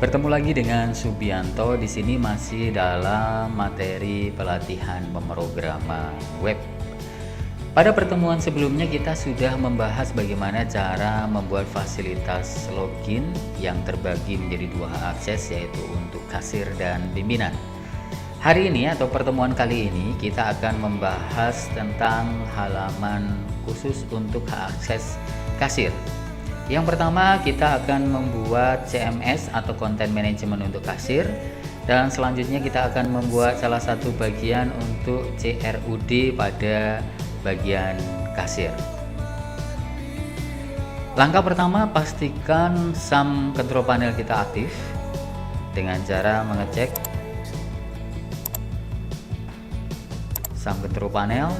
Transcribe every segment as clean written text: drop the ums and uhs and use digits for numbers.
Bertemu lagi dengan Subianto. Di sini masih dalam materi pelatihan pemrograman web. Pada pertemuan sebelumnya kita sudah membahas bagaimana cara membuat fasilitas login yang terbagi menjadi dua akses, yaitu untuk kasir dan pimpinan. Hari ini atau pertemuan kali ini kita akan membahas tentang halaman khusus untuk akses kasir. Yang pertama, kita akan membuat CMS atau Content Management untuk kasir, dan selanjutnya kita akan membuat salah satu bagian untuk CRUD pada bagian kasir. Langkah pertama, pastikan SAM control panel kita aktif dengan cara mengecek SAM control panel,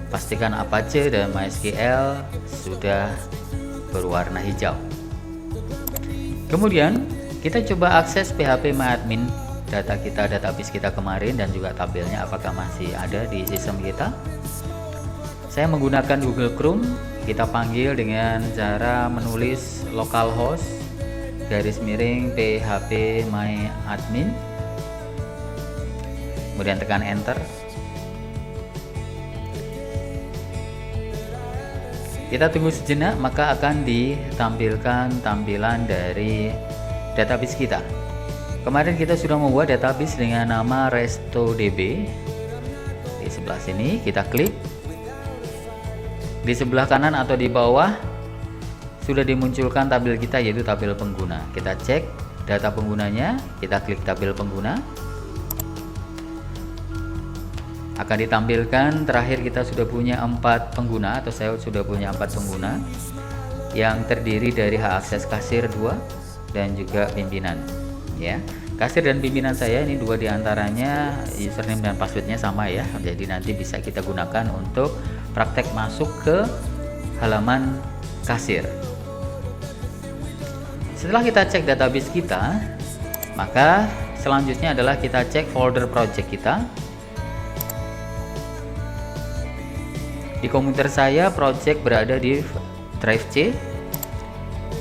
pastikan Apache dan MySQL sudah berwarna hijau. Kemudian kita coba akses phpMyAdmin data kita, database kita kemarin, dan juga tabelnya apakah masih ada di sistem kita. Saya menggunakan Google Chrome. Kita panggil dengan cara menulis localhost /phpMyAdmin, kemudian tekan enter. Kita tunggu sejenak, maka akan ditampilkan tampilan dari database kita. Kemarin kita sudah membuat database dengan nama RestoDB. Di sebelah sini kita klik. Di sebelah kanan atau di bawah sudah dimunculkan tabel kita, yaitu tabel pengguna. Kita cek data penggunanya, kita klik tabel pengguna. Akan ditampilkan terakhir kita sudah punya 4 pengguna, atau saya sudah punya 4 pengguna yang terdiri dari hak akses kasir 2 dan juga pimpinan, ya. Kasir dan pimpinan saya ini 2 diantaranya username dan passwordnya sama, ya, jadi nanti bisa kita gunakan untuk praktek masuk ke halaman kasir. Setelah kita cek database kita, maka selanjutnya adalah kita cek folder project kita. Di komputer saya project berada di drive C,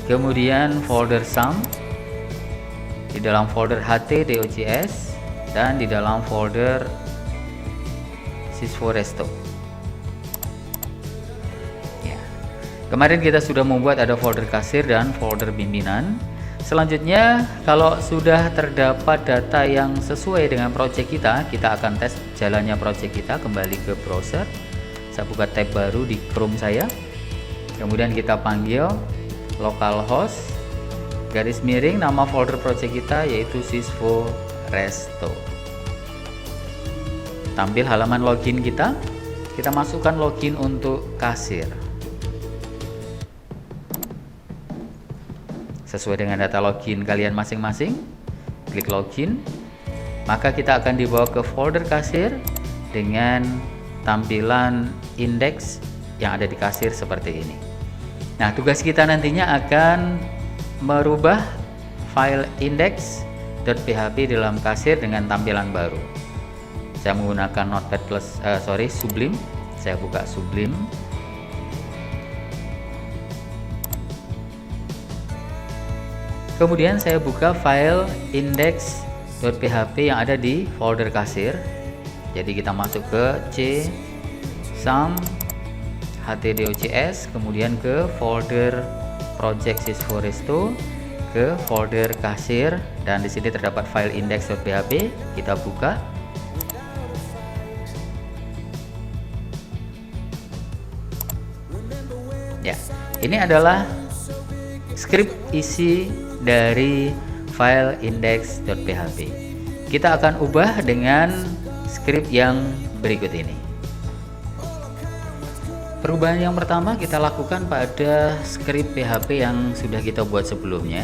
kemudian folder SAM, di dalam folder ht.docs, dan di dalam folder sys4 resto. Ya. Kemarin kita sudah membuat ada folder kasir dan folder pimpinan. Selanjutnya, kalau sudah terdapat data yang sesuai dengan project kita akan tes jalannya project kita. Kembali ke browser. Saya buka tab baru di Chrome saya, kemudian kita panggil localhost nama folder project kita yaitu sys4 resto. Tampil halaman login kita masukkan login untuk kasir sesuai dengan data login kalian masing-masing. Klik login, maka kita akan dibawa ke folder kasir dengan tampilan indeks yang ada di kasir seperti ini. Nah, tugas kita nantinya akan merubah file index.php dalam kasir dengan tampilan baru. Saya menggunakan Notepad Sublime. Saya buka Sublime. Kemudian saya buka file index.php yang ada di folder kasir. Jadi kita masuk ke C SAM ht.docs, kemudian ke folder project sys4 resto, ke folder kasir, dan di sini terdapat file index.php. Kita buka. Ya, ini adalah script isi dari file index.php. Kita akan ubah dengan script yang berikut ini. Perubahan yang pertama kita lakukan pada script PHP yang sudah kita buat sebelumnya.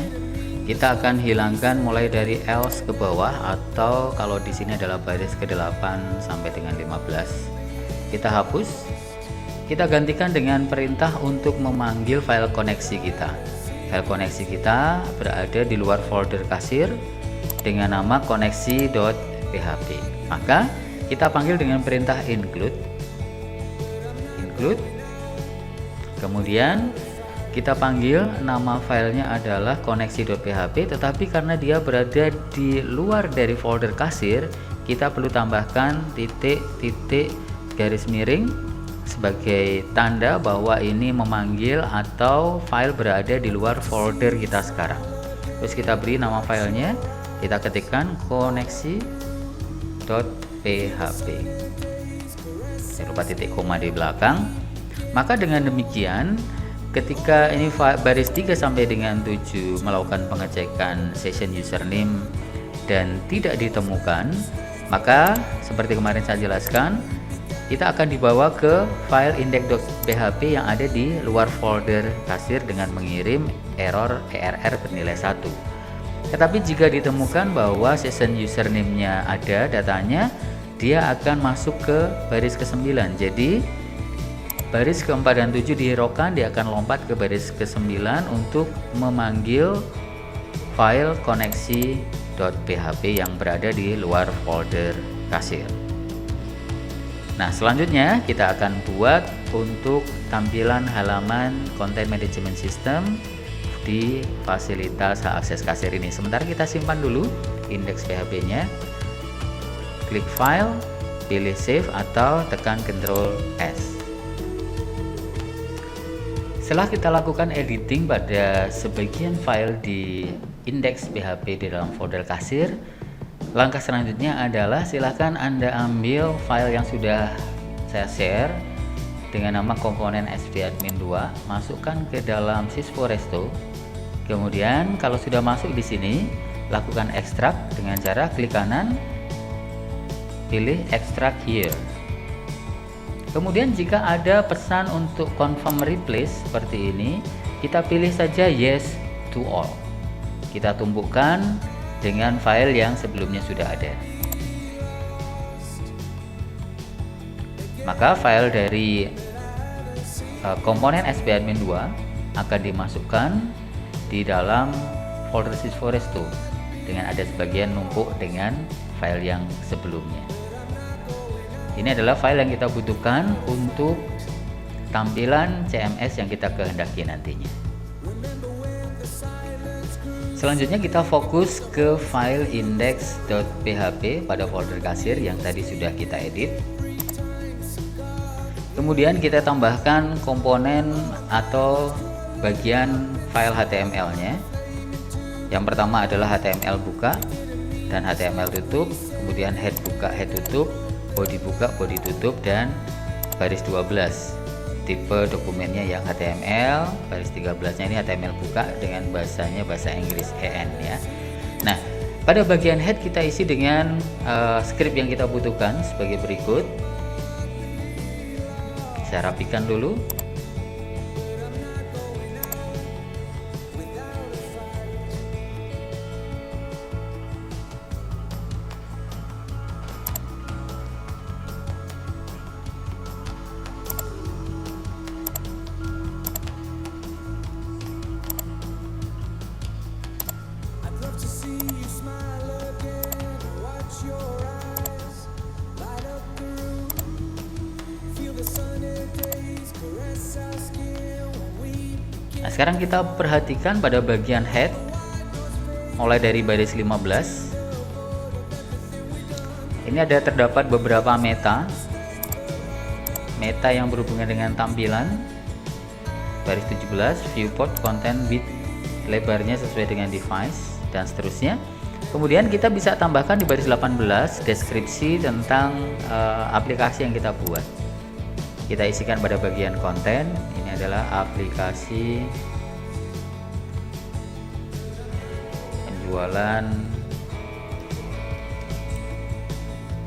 Kita akan hilangkan mulai dari else ke bawah, atau kalau di sini adalah baris ke-8 sampai dengan 15. Kita hapus. Kita gantikan dengan perintah untuk memanggil file koneksi kita. File koneksi kita berada di luar folder kasir dengan nama koneksi.php. Maka kita panggil dengan perintah include. Kemudian kita panggil nama filenya adalah koneksi.php, tetapi karena dia berada di luar dari folder kasir, kita perlu tambahkan titik garis miring sebagai tanda bahwa ini memanggil atau file berada di luar folder kita sekarang. Terus kita beri nama filenya, kita ketikkan koneksi.php. Jangan lupa titik koma di belakang. Maka dengan demikian, ketika ini baris 3 sampai dengan 7 melakukan pengecekan session username dan tidak ditemukan, maka seperti kemarin saya jelaskan, kita akan dibawa ke file index.php yang ada di luar folder kasir dengan mengirim error ERR bernilai 1. Tetapi jika ditemukan bahwa session username-nya ada datanya, dia akan masuk ke baris ke-9. Jadi baris ke-4 dan 7 dihiraukan, dia akan lompat ke baris ke-9 untuk memanggil file koneksi.php yang berada di luar folder kasir. Nah, selanjutnya kita akan buat untuk tampilan halaman Content Management System di fasilitas hak akses kasir ini. Sementara kita simpan dulu indeks PHP-nya. Klik file, pilih save atau tekan Ctrl S. Setelah kita lakukan editing pada sebagian file di indeks PHP di dalam folder kasir, langkah selanjutnya adalah silakan Anda ambil file yang sudah saya share dengan nama komponen SP-admin 2, masukkan ke dalam Sysfo Resto. Kemudian kalau sudah masuk di sini, lakukan ekstrak dengan cara klik kanan, pilih extract here. Kemudian jika ada pesan untuk confirm replace seperti ini, kita pilih saja yes to all. Kita tumbuhkan dengan file yang sebelumnya sudah ada. Maka file dari komponen SP-admin 2 akan dimasukkan di dalam folder Sysfo Resto dengan ada sebagian numpuk dengan file yang sebelumnya. Ini adalah file yang kita butuhkan untuk tampilan CMS yang kita kehendaki nantinya. Selanjutnya kita fokus ke file index.php pada folder kasir yang tadi sudah kita edit. Kemudian kita tambahkan komponen atau bagian file HTML-nya. Yang pertama adalah HTML buka dan HTML tutup, kemudian head buka, head tutup, body buka, body tutup, dan baris 12. Tipe dokumennya yang HTML, baris 13-nya ini HTML buka dengan bahasanya bahasa Inggris EN ya. Nah, pada bagian head kita isi dengan script yang kita butuhkan sebagai berikut. Saya rapikan dulu. Nah, sekarang kita perhatikan pada bagian head mulai dari baris 15. Ini ada terdapat beberapa meta yang berhubungan dengan tampilan. Baris 17 viewport content width, lebarnya sesuai dengan device dan seterusnya. Kemudian kita bisa tambahkan di baris 18 deskripsi tentang aplikasi yang kita buat. Kita isikan pada bagian konten. Ini adalah aplikasi penjualan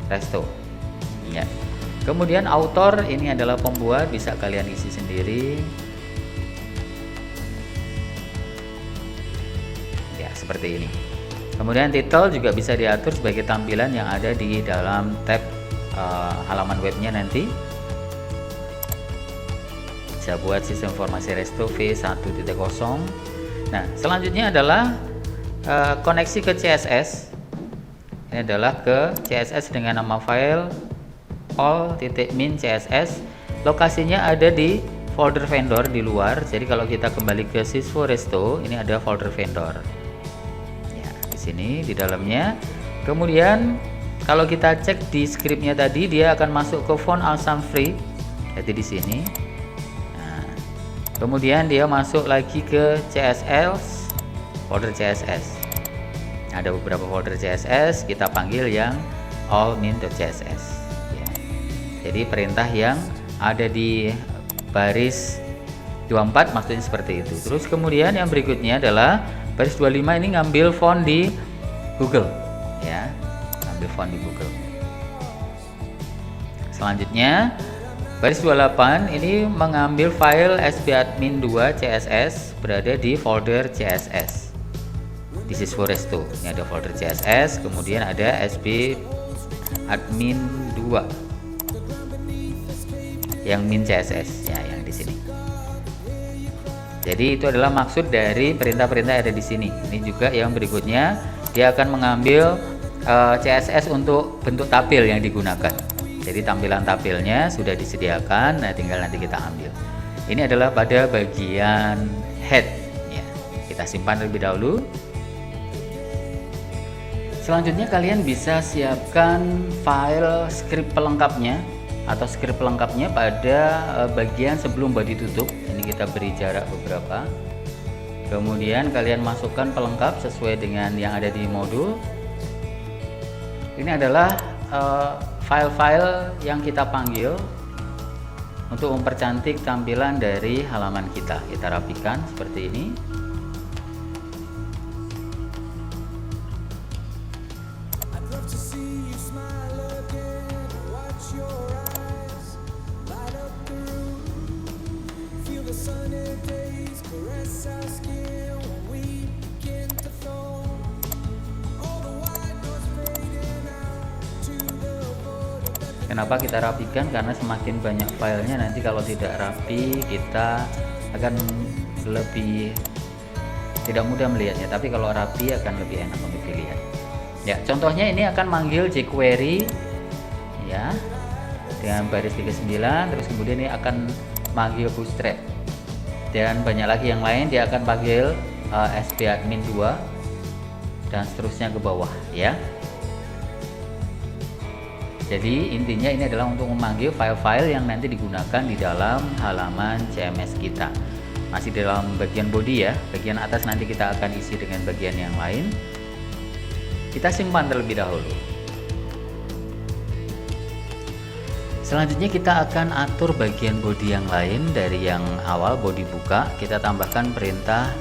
resto ya. Kemudian author ini adalah pembuat, bisa kalian isi sendiri ya, seperti ini. Kemudian title juga bisa diatur sebagai tampilan yang ada di dalam tab halaman webnya nanti. Bisa buat sistem informasi resto v1.0. Nah, selanjutnya adalah koneksi ke CSS. Ini adalah ke CSS dengan nama file all.min CSS. Lokasinya ada di folder vendor di luar. Jadi kalau kita kembali ke Siswo Resto, ini ada folder vendor. Ya, di sini di dalamnya. Kemudian kalau kita cek di scriptnya tadi, dia akan masuk ke font Awesome Free. Jadi di sini. Nah, kemudian dia masuk lagi ke CSS, folder CSS. Ada beberapa folder CSS, kita panggil yang all.min.css. Ya. Jadi perintah yang ada di baris 24 maksudnya seperti itu. Terus kemudian yang berikutnya adalah baris 25, ini ngambil font di Google, ya, ngambil font di Google. Selanjutnya baris 28 ini mengambil file sbadmin2 CSS berada di folder CSS. Di Siswo Resto ini ada folder CSS, kemudian ada sbadmin2 yang min CSS ya, yang di sini. Jadi itu adalah maksud dari perintah-perintah yang ada di sini. Ini juga yang berikutnya, dia akan mengambil CSS untuk bentuk tabel yang digunakan. Jadi tampilan tabelnya sudah disediakan, nah tinggal nanti kita ambil. Ini adalah pada bagian head ya. Kita simpan terlebih dahulu. Selanjutnya kalian bisa siapkan file script pelengkapnya atau script pelengkapnya pada bagian sebelum body tutup. Ini kita beri jarak beberapa. Kemudian kalian masukkan pelengkap sesuai dengan yang ada di modul. Ini adalah file-file yang kita panggil untuk mempercantik tampilan dari halaman kita. Kita rapikan seperti ini. Kenapa kita rapikan? Karena semakin banyak filenya nanti kalau tidak rapi kita akan lebih tidak mudah melihatnya, tapi kalau rapi akan lebih enak untuk dilihat. Ya, contohnya ini akan manggil jQuery ya dengan baris 39, terus kemudian ini akan manggil Bootstrap dan banyak lagi yang lain. Dia akan panggil sbadmin2 dan seterusnya ke bawah ya. Jadi intinya ini adalah untuk memanggil file-file yang nanti digunakan di dalam halaman CMS kita. Masih dalam bagian body ya, bagian atas nanti kita akan isi dengan bagian yang lain. Kita simpan terlebih dahulu. Selanjutnya kita akan atur bagian body yang lain. Dari yang awal body buka, kita tambahkan perintah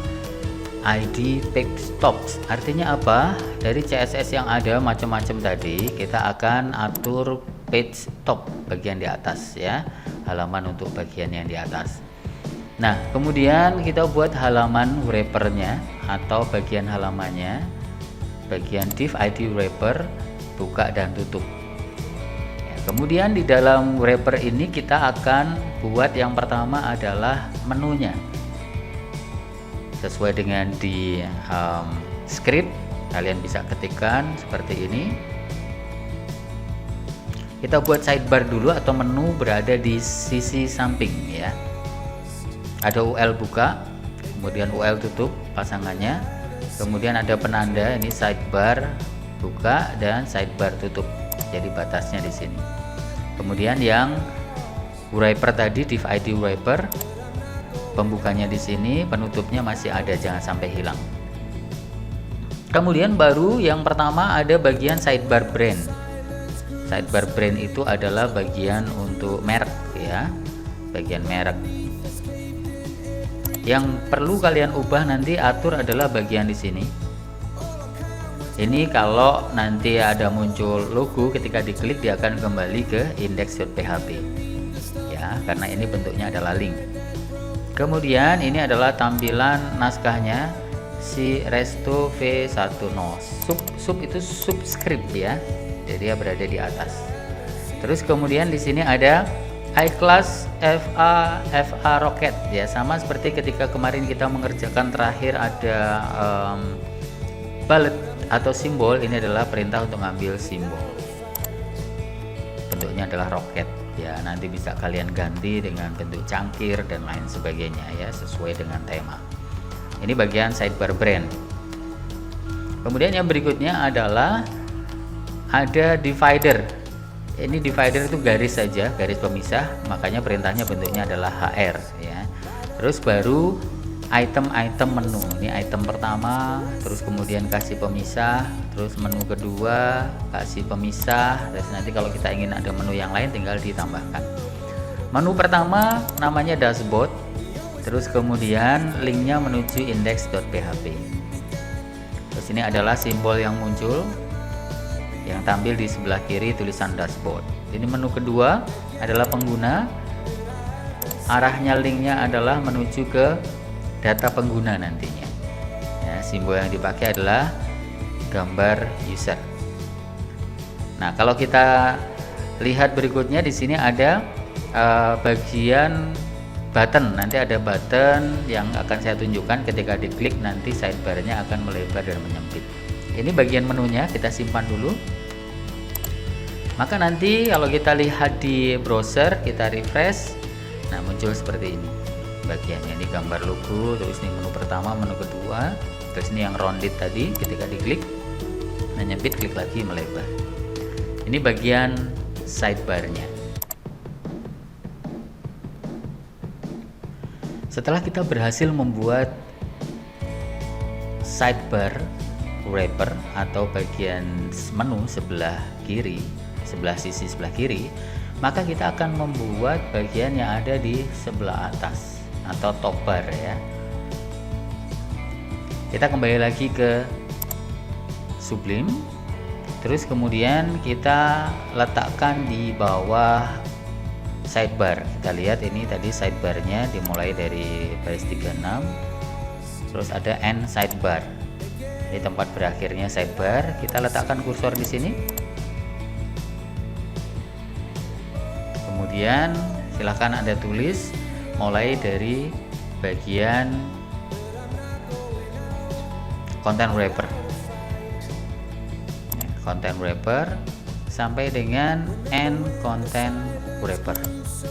ID page stops. Artinya apa? Dari CSS yang ada macam-macam tadi, kita akan atur page top bagian di atas ya, halaman untuk bagian yang di atas. Nah, kemudian kita buat halaman wrappernya atau bagian halamannya, bagian div ID wrapper buka dan tutup. Ya, kemudian di dalam wrapper ini kita akan buat yang pertama adalah menunya. Sesuai dengan di script, kalian bisa ketikkan seperti ini. Kita buat sidebar dulu atau menu berada di sisi samping ya. Ada UL buka, kemudian UL tutup pasangannya, kemudian ada penanda ini sidebar buka dan sidebar tutup. Jadi batasnya di sini. Kemudian yang wrapper tadi div ID wrapper, pembukanya di sini, penutupnya masih ada, jangan sampai hilang. Kemudian baru yang pertama ada bagian sidebar brand. Sidebar brand itu adalah bagian untuk merek ya, bagian merek. Yang perlu kalian ubah nanti atur adalah bagian di sini. Ini kalau nanti ada muncul logo, ketika diklik dia akan kembali ke index.php ya, karena ini bentuknya adalah link. Kemudian ini adalah tampilan naskahnya si Resto V10. Sub itu subscript ya. Jadi dia berada di atas. Terus kemudian di sini ada iClass FA Rocket ya, sama seperti ketika kemarin kita mengerjakan terakhir ada bullet atau simbol. Ini adalah perintah untuk ngambil simbol. Bentuknya adalah roket ya nanti bisa kalian ganti dengan bentuk cangkir dan lain sebagainya ya, sesuai dengan tema. Ini bagian sidebar brand. Kemudian yang berikutnya adalah ada divider. Ini divider itu garis saja, garis pemisah, makanya perintahnya bentuknya adalah HR ya. Terus baru item-item menu. Ini item pertama, terus kemudian kasih pemisah, terus menu kedua kasih pemisah. Terus nanti kalau kita ingin ada menu yang lain tinggal ditambahkan. Menu pertama namanya dashboard, terus kemudian linknya menuju index.php. Terus ini adalah simbol yang muncul yang tampil di sebelah kiri tulisan dashboard. Ini menu kedua adalah pengguna, arahnya linknya adalah menuju ke data pengguna nantinya ya, simbol yang dipakai adalah gambar user. Nah, kalau kita lihat berikutnya di sini ada bagian button. Nanti ada button yang akan saya tunjukkan, ketika diklik nanti sidebarnya akan melebar dan menyempit. Ini bagian menunya, kita simpan dulu. Maka nanti kalau kita lihat di browser, kita refresh, nah muncul seperti ini bagiannya. Ini gambar logo, terus ini menu pertama, menu kedua, terus ini yang rounded tadi, ketika diklik menyempit, klik lagi melebar. Ini bagian sidebarnya. Setelah kita berhasil membuat sidebar wrapper atau bagian menu sebelah kiri, sebelah sisi sebelah kiri, maka kita akan membuat bagian yang ada di sebelah atas atau top bar ya. Kita kembali lagi ke Sublime, terus kemudian kita letakkan di bawah sidebar. Kita lihat ini tadi sidebarnya dimulai dari baris 36, terus ada end sidebar. Di tempat berakhirnya sidebar, kita letakkan kursor di sini. Kemudian silahkan Anda tulis mulai dari bagian content wrapper, content wrapper sampai dengan end content wrapper.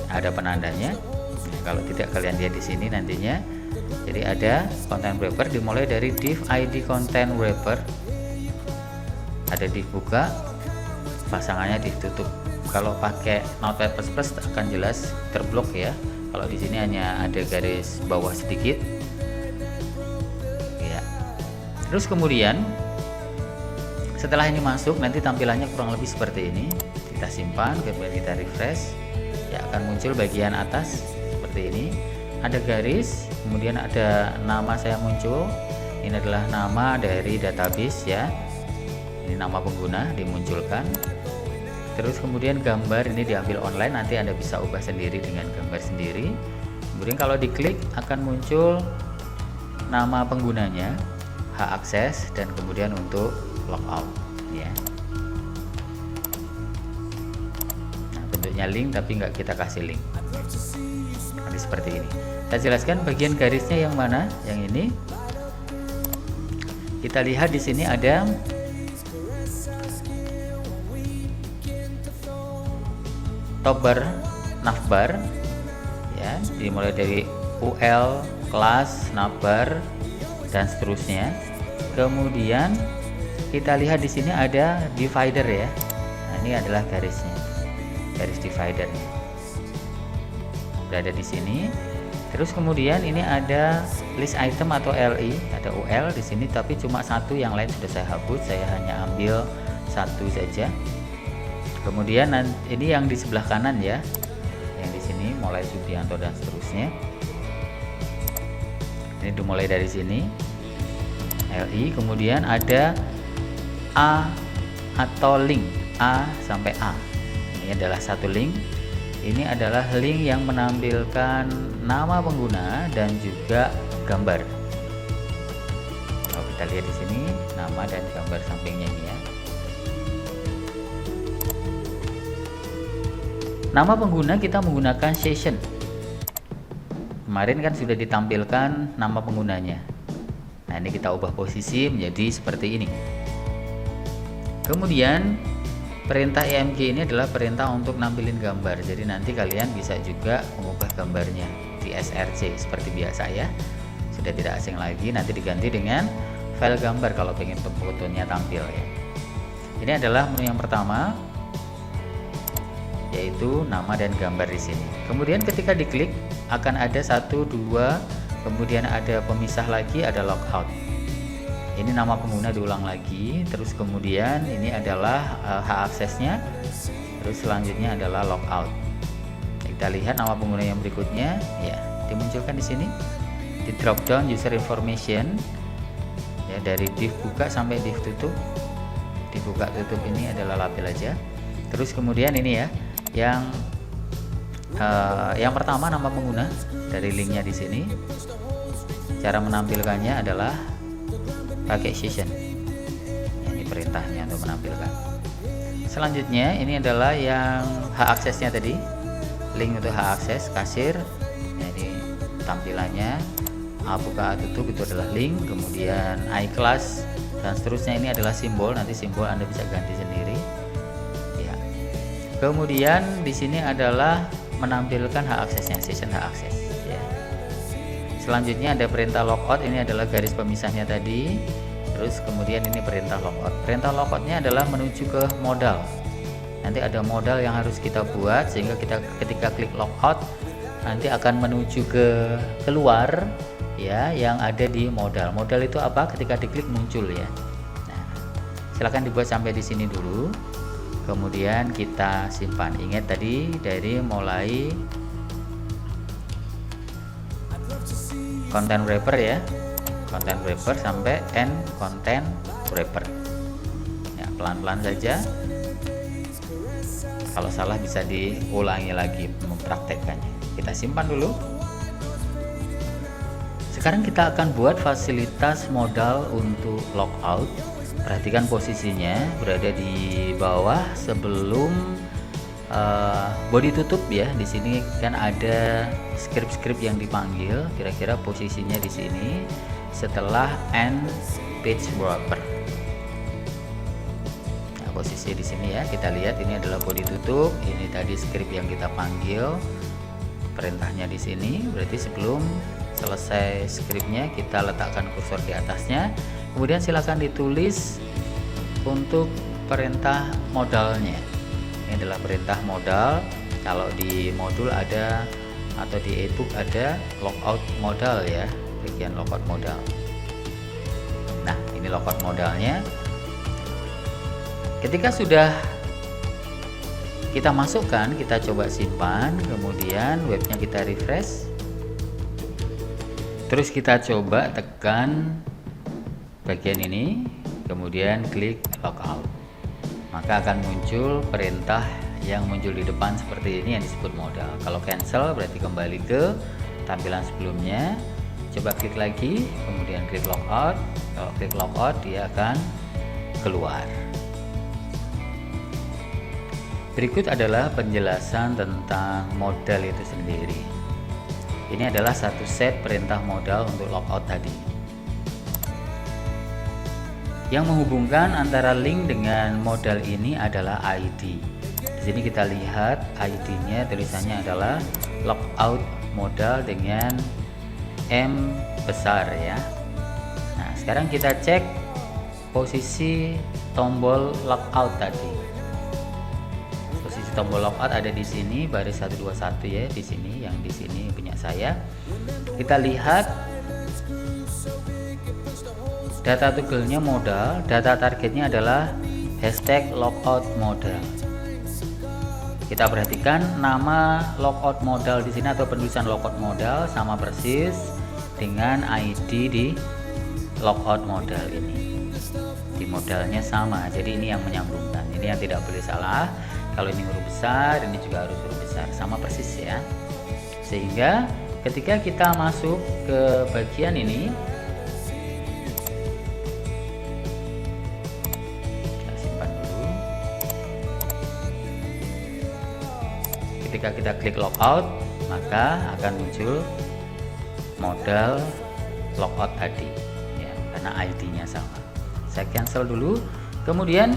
Ada penandanya. Nah, kalau tidak kalian lihat di sini nantinya. Jadi ada content wrapper dimulai dari div id content wrapper, ada div buka, pasangannya div tutup. Kalau pakai Notepad++ akan jelas terblok ya. Kalau di sini hanya ada garis bawah sedikit. Ya. Terus kemudian setelah ini masuk, nanti tampilannya kurang lebih seperti ini. Kita simpan, kemudian kita refresh. Ya, akan muncul bagian atas seperti ini. Ada garis, kemudian ada nama saya muncul. Ini adalah nama dari database ya. Ini nama pengguna dimunculkan. Terus kemudian gambar ini diambil online, nanti Anda bisa ubah sendiri dengan gambar sendiri. Kemudian kalau diklik akan muncul nama penggunanya, hak akses, dan kemudian untuk logout ya. Nah, bentuknya link tapi nggak kita kasih link. Nanti seperti ini. Saya jelaskan bagian garisnya yang mana, yang ini. Kita lihat di sini ada top bar, navbar ya, dimulai dari UL, kelas, navbar dan seterusnya. Kemudian kita lihat di sini ada divider ya. Nah, ini adalah garisnya, garis dividernya berada di sini. Terus kemudian ini ada list item atau LI, ada UL di sini tapi cuma satu, yang lain sudah saya hapus, saya hanya ambil satu saja. Kemudian ini yang di sebelah kanan ya, yang di sini mulai Subianto dan seterusnya. Ini dimulai dari sini LI, kemudian ada A atau link A sampai A. Ini adalah satu link. Ini adalah link yang menampilkan nama pengguna dan juga gambar. Kalau kita lihat di sini nama dan gambar sampingnya ini ya. Nama pengguna kita menggunakan session. Kemarin kan sudah ditampilkan nama penggunanya. Nah, ini kita ubah posisi menjadi seperti ini. Kemudian perintah img ini adalah perintah untuk nampilin gambar, jadi nanti kalian bisa juga mengubah gambarnya di src seperti biasa ya, sudah tidak asing lagi, nanti diganti dengan file gambar kalau pengen fotonya tampil ya. Ini adalah menu yang pertama, yaitu nama dan gambar di sini. Kemudian ketika diklik akan ada 1, 2, kemudian ada pemisah lagi, ada logout. Ini nama pengguna diulang lagi, terus kemudian ini adalah hak aksesnya, terus selanjutnya adalah logout. Kita lihat nama pengguna yang berikutnya ya, dimunculkan di sini di drop down user information ya, dari div buka sampai div tutup. Dibuka tutup ini adalah label aja. Terus kemudian ini ya, yang pertama nama pengguna dari linknya di sini. Cara menampilkannya adalah pakai session. Ini perintahnya untuk menampilkan. Selanjutnya ini adalah yang hak aksesnya tadi, link untuk hak akses kasir. Nah, ini tampilannya buka tutup itu adalah link, kemudian iClass dan seterusnya ini adalah simbol. Nanti simbol Anda bisa ganti sendiri. Ya. Kemudian di sini adalah menampilkan hak aksesnya, session hak akses. Ya. Selanjutnya ada perintah logout, ini adalah garis pemisahnya tadi. Terus kemudian ini perintah logout. Perintah logoutnya adalah menuju ke modal. Nanti ada modal yang harus kita buat sehingga kita ketika klik logout nanti akan menuju ke keluar ya, yang ada di modal. Modal itu apa? Ketika diklik muncul ya. Nah, silahkan dibuat sampai di sini dulu. Kemudian kita simpan. Ingat tadi dari mulai content wrapper ya, content wrapper sampai end content wrapper ya, pelan-pelan saja. Kalau salah bisa diulangi lagi mempraktekkannya. Kita simpan dulu. Sekarang kita akan buat fasilitas modal untuk logout. Perhatikan posisinya berada di bawah sebelum body tutup ya. Di sini kan ada script yang dipanggil, kira-kira posisinya di sini setelah end page wrapper. Nah, posisi di sini ya, kita lihat ini adalah body tutup, ini tadi script yang kita panggil, perintahnya di sini. Berarti sebelum selesai scriptnya kita letakkan kursor di atasnya, kemudian silakan ditulis untuk perintah modalnya. Ini adalah perintah modal. Kalau di modul ada atau di ebook ada logout modal ya, bagian logout modal. Nah, ini logout modalnya. Ketika sudah kita masukkan, kita coba simpan, kemudian webnya kita refresh. Terus kita coba tekan bagian ini, kemudian klik logout. Maka akan muncul perintah yang muncul di depan seperti ini yang disebut modal. Kalau cancel berarti kembali ke tampilan sebelumnya. Coba klik lagi, kemudian klik logout. Kalau klik logout dia akan keluar. Berikut adalah penjelasan tentang modal itu sendiri. Ini adalah satu set perintah modal untuk logout tadi. Yang menghubungkan antara link dengan modal ini adalah ID. Di sini kita lihat ID-nya, tulisannya adalah logout modal dengan M besar ya. Nah, sekarang kita cek posisi tombol logout tadi. Posisi tombol logout ada di sini, baris 121 ya, di sini, yang di sini punya saya. Kita lihat data toggle-nya modal, data targetnya adalah hashtag logout modal. Kita perhatikan nama logout modal di sini atau penulisan logout modal sama persis dengan ID di logout modal ini. Di modalnya sama, jadi ini yang menyambungkan. Ini yang tidak boleh salah. Kalau ini huruf besar, ini juga harus huruf besar, sama persis ya. Sehingga ketika kita masuk ke bagian ini, ketika kita klik logout, maka akan muncul modal logout tadi ya, karena ID-nya sama. Saya cancel dulu. Kemudian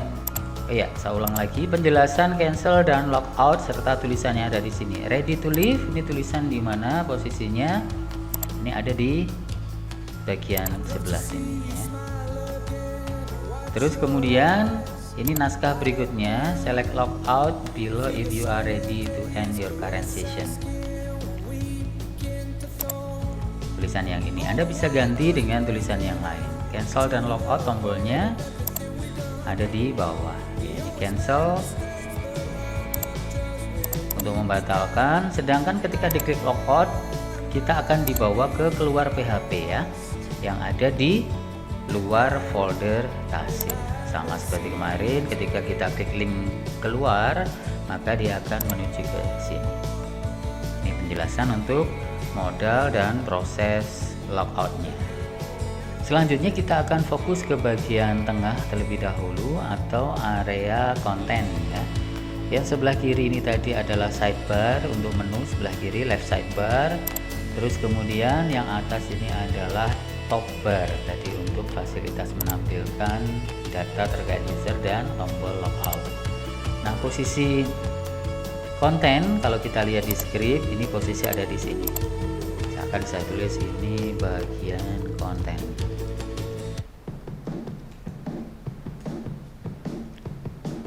Oh ya, saya ulang lagi, penjelasan cancel dan logout serta tulisannya ada di sini. Ready to leave, ini tulisan di mana posisinya? Ini ada di bagian sebelah sini ya. Terus kemudian ini naskah berikutnya, select logout below if you are ready to end your current session. Tulisan yang ini Anda bisa ganti dengan tulisan yang lain. Cancel dan logout tombolnya ada di bawah. Ini cancel untuk membatalkan, sedangkan ketika diklik logout kita akan dibawa ke keluar PHP ya, yang ada di luar folder kasir. Sama seperti kemarin, ketika kita klik link keluar maka dia akan menuju ke sini. Ini penjelasan untuk modal dan proses logoutnya. Selanjutnya kita akan fokus ke bagian tengah terlebih dahulu atau area konten ya. Yang sebelah kiri ini tadi adalah sidebar untuk menu, sebelah kiri left sidebar. Terus kemudian yang atas ini adalah top bar tadi untuk fasilitas menampilkan data terkait user dan tombol logout. Nah, posisi konten kalau kita lihat di script ini posisi ada di sini. Akan saya tulis ini bagian konten.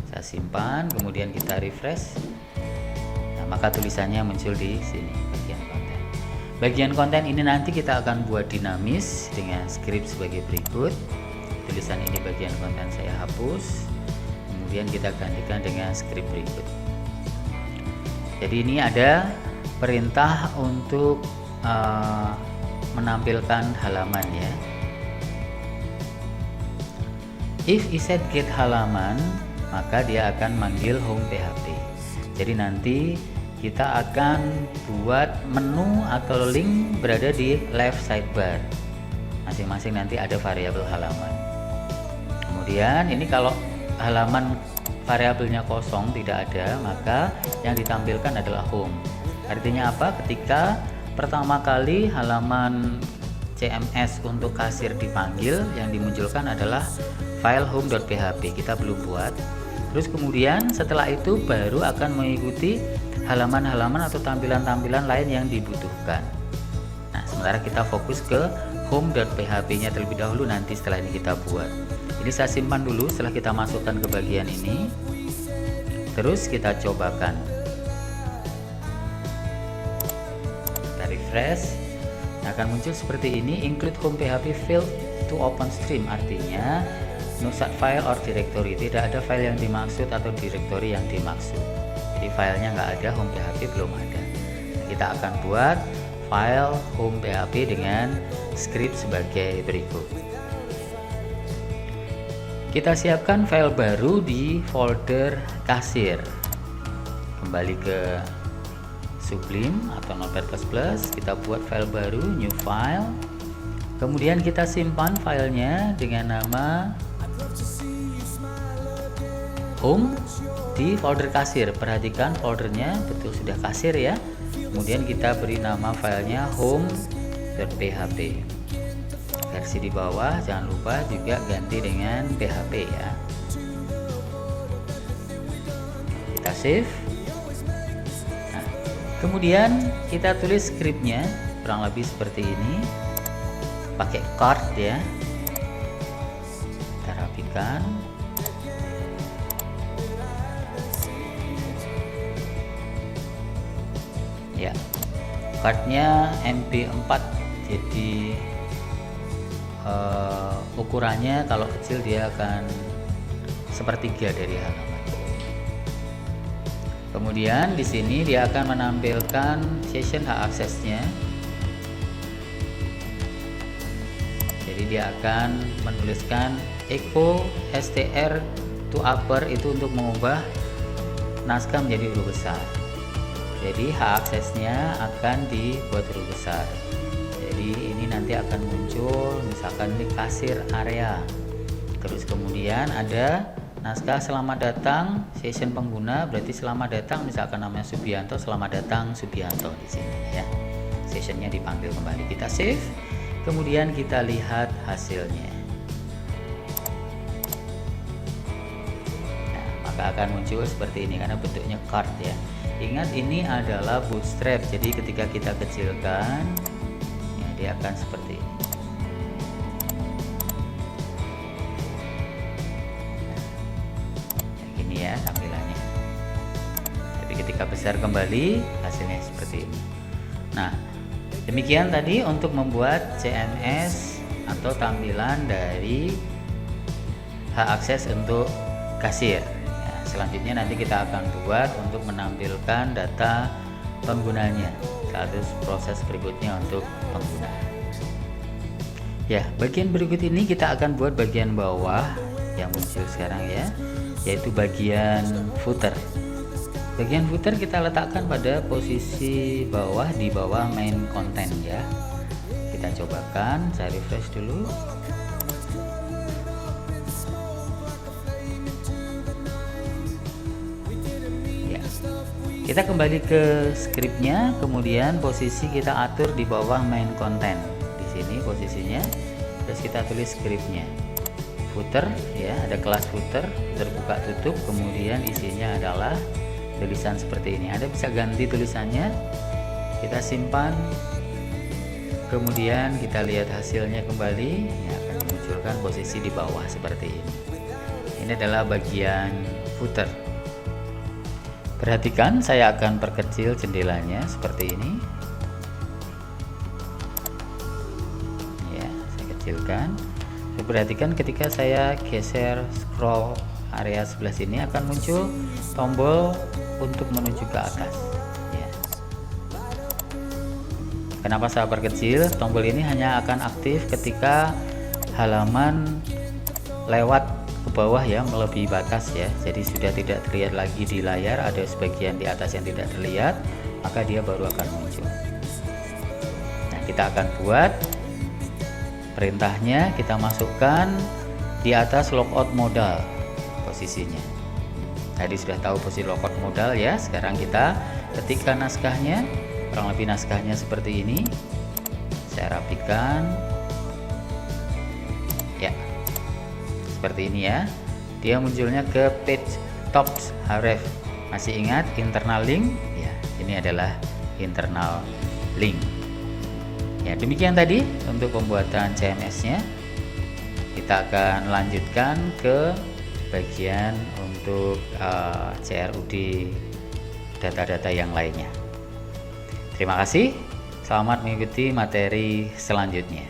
Saya simpan, kemudian kita refresh. Nah, maka tulisannya muncul di sini bagian konten. Bagian konten ini nanti kita akan buat dinamis dengan script sebagai berikut. Tulisan ini bagian konten saya hapus. Kemudian kita gantikan dengan script berikut. Jadi ini ada perintah untuk menampilkan halaman ya. If iset get halaman, maka dia akan manggil home PHP. Jadi nanti kita akan buat menu atau link berada di left sidebar. Masing-masing nanti ada variabel halaman. Kemudian ini kalau halaman variabelnya kosong tidak ada, maka yang ditampilkan adalah home. Artinya apa? Ketika pertama kali halaman CMS untuk kasir dipanggil, yang dimunculkan adalah file home.php, kita belum buat. Terus kemudian setelah itu baru akan mengikuti halaman-halaman atau tampilan-tampilan lain yang dibutuhkan. Nah, sementara kita fokus ke home.php nya terlebih dahulu, nanti setelah ini kita buat. Ini saya simpan dulu setelah kita masukkan ke bagian ini. Terus kita cobakan. Refresh, akan muncul seperti ini. Include home PHP field to open stream, artinya no such file or directory, tidak ada file yang dimaksud atau directory yang dimaksud. Jadi filenya nggak ada, home PHP belum ada. Nah, kita akan buat file home PHP dengan script sebagai berikut. Kita siapkan file baru di folder kasir. Kembali ke Sublime atau Notepad++, kita buat file baru, new file. Kemudian kita simpan filenya dengan nama home di folder kasir. Perhatikan foldernya betul sudah kasir ya. Kemudian kita beri nama filenya home.php. Versi di bawah jangan lupa juga ganti dengan PHP ya. Kita save. Kemudian kita tulis scriptnya kurang lebih seperti ini, pakai card ya. Kita rapikan. Ya, cardnya MP4, jadi ukurannya kalau kecil dia akan sepertiga dari halaman. Kemudian di sini dia akan menampilkan session hak aksesnya. Jadi dia akan menuliskan echo str to upper, itu untuk mengubah naskah menjadi huruf besar. Jadi hak aksesnya akan dibuat huruf besar. Jadi ini nanti akan muncul misalkan ini kasir area. Terus kemudian ada naskah selamat datang session pengguna, berarti selamat datang misalkan namanya Subianto, selamat datang Subianto di sini ya. Sessionnya dipanggil kembali, kita save, kemudian kita lihat hasilnya. Nah, maka akan muncul seperti ini karena bentuknya card ya. Ingat ini adalah bootstrap, jadi ketika kita kecilkan ya, dia akan seperti ini. Kayak gini ya tampilannya. Tapi ketika besar kembali hasilnya seperti ini. Nah, demikian tadi untuk membuat CMS atau tampilan dari hak akses untuk kasir. Ya, selanjutnya nanti kita akan buat untuk menampilkan data penggunanya. Lalu proses berikutnya untuk pengguna. Ya, bagian berikut ini kita akan buat bagian bawah yang muncul sekarang ya, yaitu bagian footer. Bagian footer kita letakkan pada posisi bawah di bawah main content ya. Kita cobakan, saya refresh dulu. Kita kembali ke scriptnya, kemudian posisi kita atur di bawah main content. Di sini posisinya, terus kita tulis scriptnya. Footer ya, ada kelas footer, terbuka tutup, kemudian isinya adalah tulisan seperti ini. Anda bisa ganti tulisannya, kita simpan, kemudian kita lihat hasilnya kembali, ya, akan memunculkan posisi di bawah seperti ini. Ini adalah bagian footer. Perhatikan, saya akan perkecil jendelanya seperti ini. Ya, saya kecilkan. Perhatikan ketika saya geser scroll area sebelah sini akan muncul tombol untuk menuju ke atas. Ya. Kenapa saya perkecil? Tombol ini hanya akan aktif ketika halaman lewat ke bawah ya, melebihi batas ya, jadi sudah tidak terlihat lagi di layar, ada sebagian di atas yang tidak terlihat, maka dia baru akan muncul. Nah, kita akan buat perintahnya, kita masukkan di atas logout modal posisinya. Tadi sudah tahu posisi logout modal ya, sekarang kita ketikkan naskahnya, kurang lebih naskahnya seperti ini. Saya rapikan ya, seperti ini ya, dia munculnya ke page tops href. Masih ingat internal link ya, ini adalah internal link ya. Demikian tadi untuk pembuatan CMS nya. Kita akan lanjutkan ke bagian untuk CRUD data-data yang lainnya. Terima kasih, selamat mengikuti materi selanjutnya.